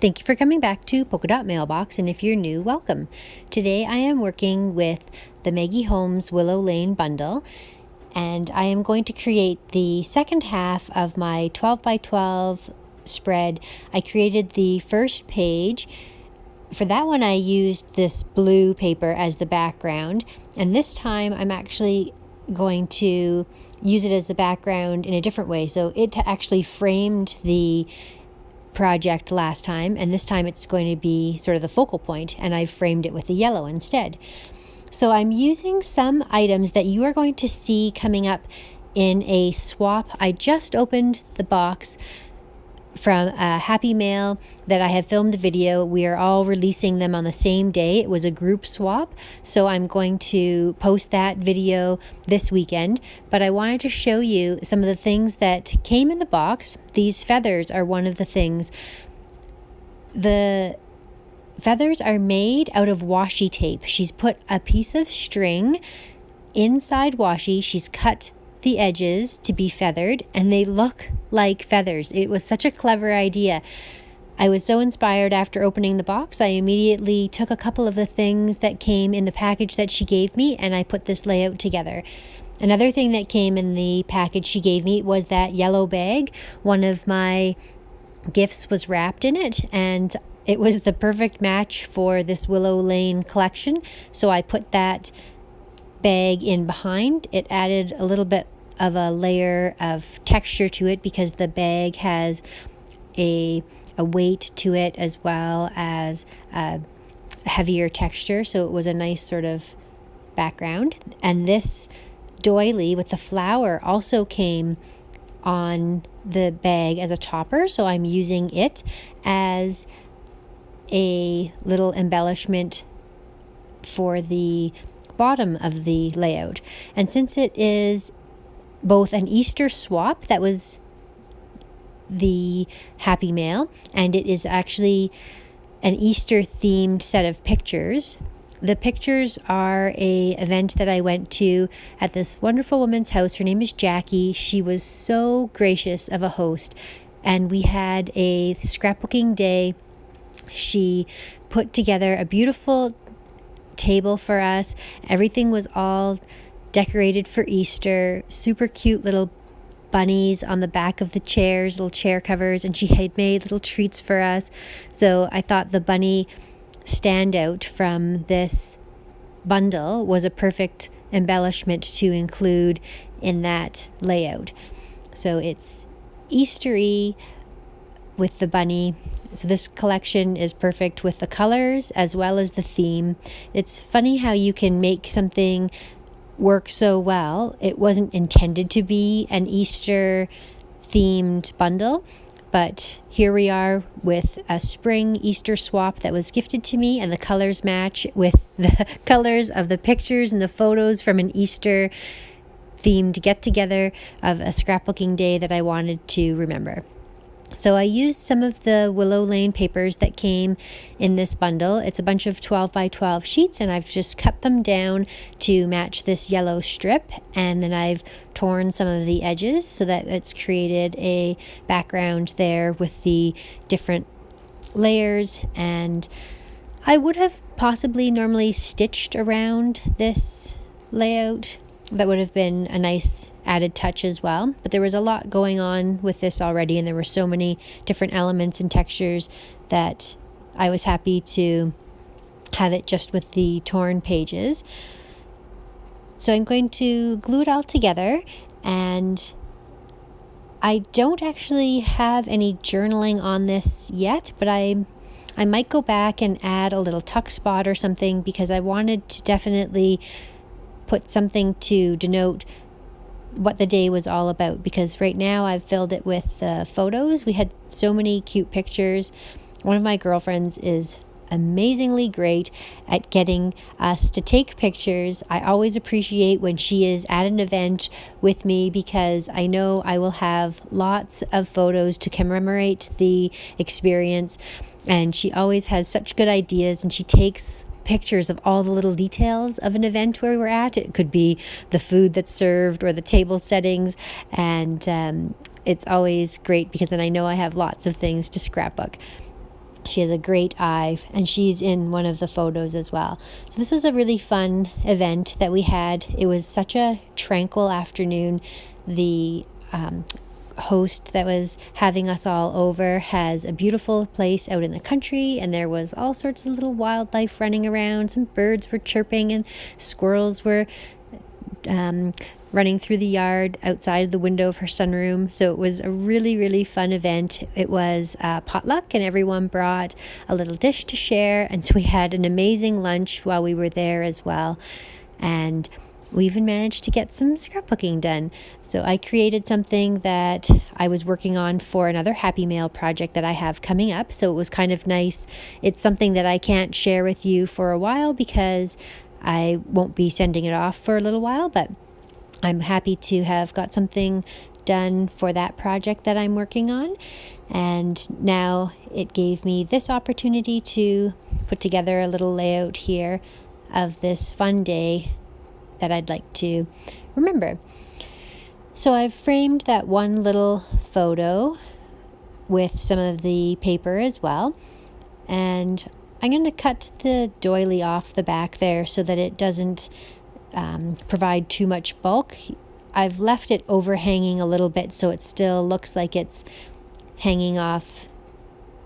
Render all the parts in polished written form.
Thank you for coming back to Polka Dot Mailbox, and if you're new, welcome. Today I am working with the Maggie Holmes Willow Lane bundle, and I am going to create the second half of my 12 by 12 spread. I created the first page. For that one I used this blue paper as the background, and this time I'm actually going to use it as the background in a different way. So it actually framed the project last time, and this time it's going to be sort of the focal point, and I've framed it with the yellow instead. So I'm using some items that you are going to see coming up in a swap. I just opened the box from a Happy Mail that I have filmed a video. We are all releasing them on the same day. It was a group swap, so I'm going to post that video this weekend. But I wanted to show you some of the things that came in the box. These feathers are one of the things. The feathers are made out of washi tape. She's put a piece of string inside washi. She's cut the edges to be feathered, and they look like feathers. It was such a clever idea. I was so inspired after opening the box. I immediately took a couple of the things that came in the package that she gave me, and I put this layout together. Another thing that came in the package she gave me was that yellow bag. One of my gifts was wrapped in it, and it was the perfect match for this Willow Lane collection, so I put that bag in behind. It added a little bit of a layer of texture to it because the bag has a weight to it as well as a heavier texture, so it was a nice sort of background. And this doily with the flower also came on the bag as a topper, so I'm using it as a little embellishment for the bottom of the layout. And since it is both an Easter swap, that was the Happy Mail, and it is actually an Easter themed set of pictures. The pictures are a event that I went to at this wonderful woman's house. Her name is Jackie. She was so gracious of a host, and we had a scrapbooking day. She put together a beautiful table for us. Everything was all decorated for Easter. Super cute little bunnies on the back of the chairs, little chair covers, and she had made little treats for us. So I thought the bunny standout from this bundle was a perfect embellishment to include in that layout. So it's Eastery with the bunny. So this collection is perfect with the colors as well as the theme. It's funny how you can make something work so well. It wasn't intended to be an Easter themed bundle, but here we are with a spring Easter swap that was gifted to me, and the colors match with the colors of the pictures and the photos from an Easter themed get together of a scrapbooking day that I wanted to remember. So I used some of the Willow Lane papers that came in this bundle. It's a bunch of 12 by 12 sheets, and I've just cut them down to match this yellow strip, and then I've torn some of the edges so that it's created a background there with the different layers. And I would have possibly normally stitched around this layout. That would have been a nice added touch as well, but there was a lot going on with this already, and there were so many different elements and textures that I was happy to have it just with the torn pages. So I'm going to glue it all together, and I don't actually have any journaling on this yet, but I might go back and add a little tuck spot or something, because I wanted to definitely put something to denote what the day was all about, because right now I've filled it with photos. We had so many cute pictures. One of my girlfriends is amazingly great at getting us to take pictures. I always appreciate when she is at an event with me, because I know I will have lots of photos to commemorate the experience, and she always has such good ideas, and she takes pictures of all the little details of an event where we were at. It could be the food that's served or the table settings, and it's always great because then I know I have lots of things to scrapbook. She has a great eye, and she's in one of the photos as well. So this was a really fun event that we had. It was such a tranquil afternoon. The host that was having us all over has a beautiful place out in the country, and there was all sorts of little wildlife running around. Some birds were chirping, and squirrels were running through the yard outside the window of her sunroom. So it was a really, really fun event. It was potluck, and everyone brought a little dish to share. And so we had an amazing lunch while we were there as well. And we even managed to get some scrapbooking done. So I created something that I was working on for another Happy Mail project that I have coming up. So it was kind of nice. It's something that I can't share with you for a while because I won't be sending it off for a little while, but I'm happy to have got something done for that project that I'm working on. And now it gave me this opportunity to put together a little layout here of this fun day that I'd like to remember. So I've framed that one little photo with some of the paper as well. And I'm going to cut the doily off the back there so that it doesn't provide too much bulk. I've left it overhanging a little bit so it still looks like it's hanging off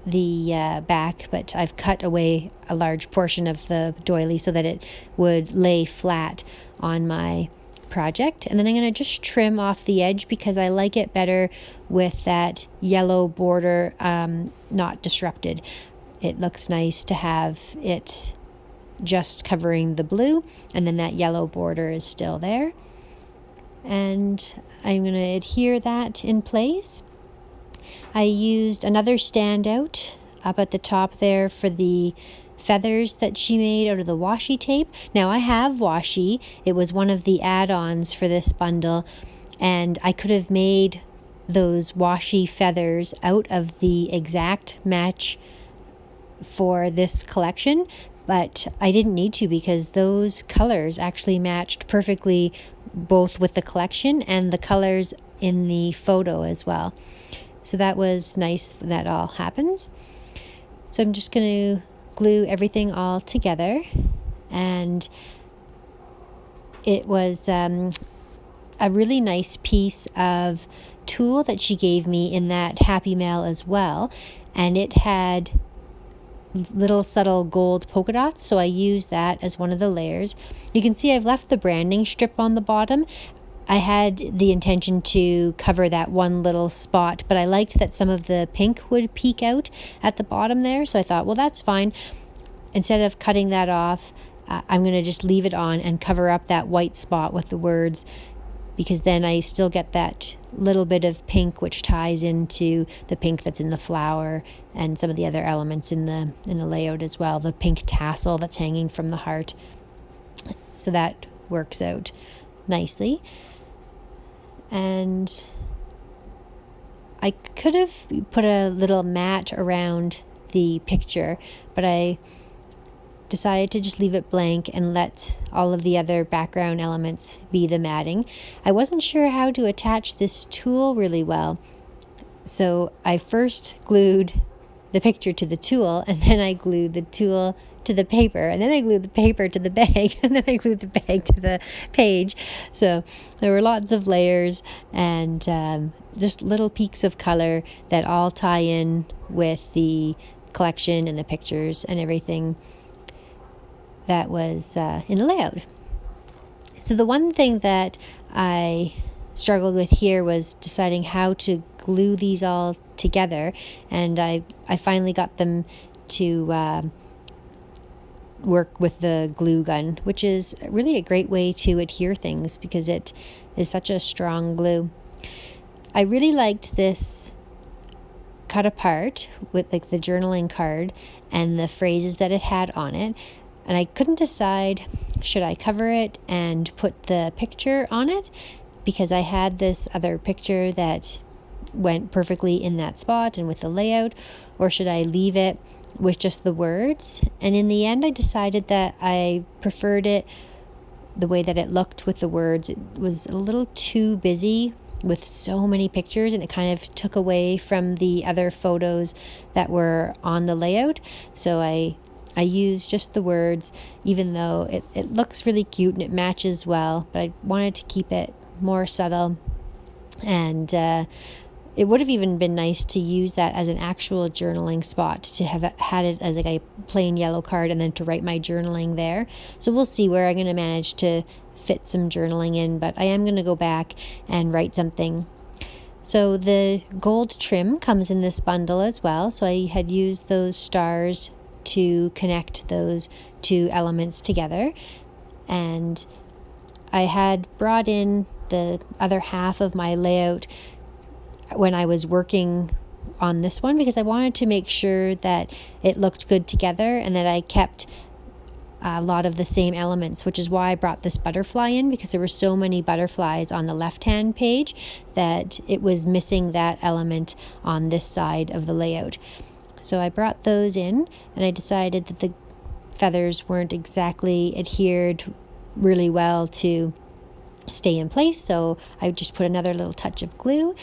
the back, but I've cut away a large portion of the doily so that it would lay flat on my project. And then I'm going to just trim off the edge because I like it better with that yellow border not disrupted. It looks nice to have it just covering the blue, and then that yellow border is still there. And I'm going to adhere that in place. I used another standout up at the top there for the feathers that she made out of the washi tape. Now I have washi. It was one of the add-ons for this bundle, and I could have made those washi feathers out of the exact match for this collection, but I didn't need to because those colors actually matched perfectly both with the collection and the colors in the photo as well. So that was nice that all happens. So I'm just going to glue everything all together, and it was a really nice piece of tulle that she gave me in that Happy Mail as well, and it had little subtle gold polka dots, so I used that as one of the layers. You can see I've left the branding strip on the bottom. I had the intention to cover that one little spot, but I liked that some of the pink would peek out at the bottom there, so I thought, well, that's fine. Instead of cutting that off, I'm going to just leave it on and cover up that white spot with the words, because then I still get that little bit of pink which ties into the pink that's in the flower and some of the other elements in the layout as well, the pink tassel that's hanging from the heart. So that works out nicely. And I could have put a little mat around the picture, but I decided to just leave it blank and let all of the other background elements be the matting. I wasn't sure how to attach this tulle really well, so I first glued the picture to the tulle, and then I glued the tulle to the paper, and then I glued the paper to the bag, and then I glued the bag to the page. So there were lots of layers and just little peaks of color that all tie in with the collection and the pictures and everything that was in the layout. So the one thing that I struggled with here was deciding how to glue these all together, and I finally got them to work with the glue gun, which is really a great way to adhere things because it is such a strong glue. I really liked this cut apart with like the journaling card and the phrases that it had on it. And I couldn't decide, should I cover it and put the picture on it? Because I had this other picture that went perfectly in that spot and with the layout, or should I leave it with just the words? And in the end, I decided that I preferred it the way that it looked with the words. It was a little too busy with so many pictures, and it kind of took away from the other photos that were on the layout. So I used just the words, even though it looks really cute and it matches well, but I wanted to keep it more subtle. And it would have even been nice to use that as an actual journaling spot, to have had it as like a plain yellow card and then to write my journaling there. So we'll see where I'm going to manage to fit some journaling in, but I am going to go back and write something. So the gold trim comes in this bundle as well. So I had used those stars to connect those two elements together, and I had brought in the other half of my layout when I was working on this one, because I wanted to make sure that it looked good together and that I kept a lot of the same elements, which is why I brought this butterfly in, because there were so many butterflies on the left-hand page that it was missing that element on this side of the layout. So I brought those in, and I decided that the feathers weren't exactly adhered really well to stay in place, so I just put another little touch of glue.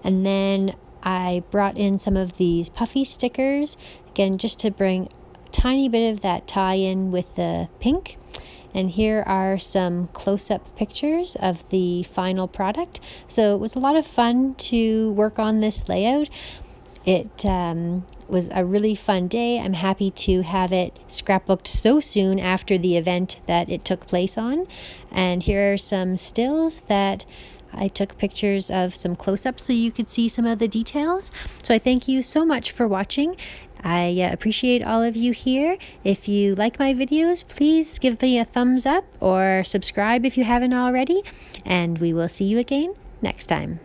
And then I brought in some of these puffy stickers, again just to bring a tiny bit of that tie in with the pink. And here are some close-up pictures of the final product. So it was a lot of fun to work on this layout. It was a really fun day. I'm happy to have it scrapbooked so soon after the event that it took place on. And here are some stills that I took pictures of, some close-ups, so you could see some of the details. So I thank you so much for watching. I appreciate all of you here. If you like my videos, please give me a thumbs up or subscribe if you haven't already. And we will see you again next time.